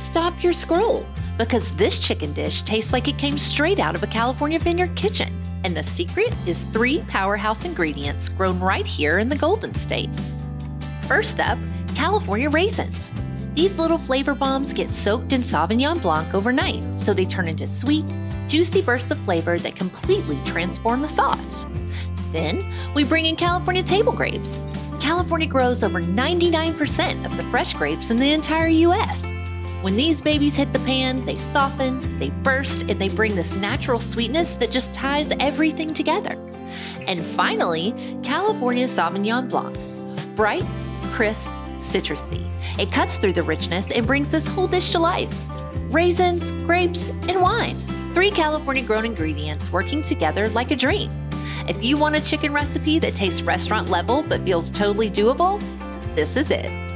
Stop your scroll, because this chicken dish tastes like it came straight out of a California vineyard kitchen. And the secret is 3 powerhouse ingredients grown right here in the Golden State. First up, California raisins. These little flavor bombs get soaked in Sauvignon Blanc overnight, so they turn into sweet, juicy bursts of flavor that completely transform the sauce. Then, we bring in California table grapes. California grows over 99% of the fresh grapes in the entire U.S. When these babies hit the pan, they soften, they burst, and they bring this natural sweetness that just ties everything together. And finally, California Sauvignon Blanc. Bright, crisp, citrusy. It cuts through the richness and brings this whole dish to life. Raisins, grapes, and wine. 3 California-grown ingredients working together like a dream. If you want a chicken recipe that tastes restaurant level but feels totally doable, this is it.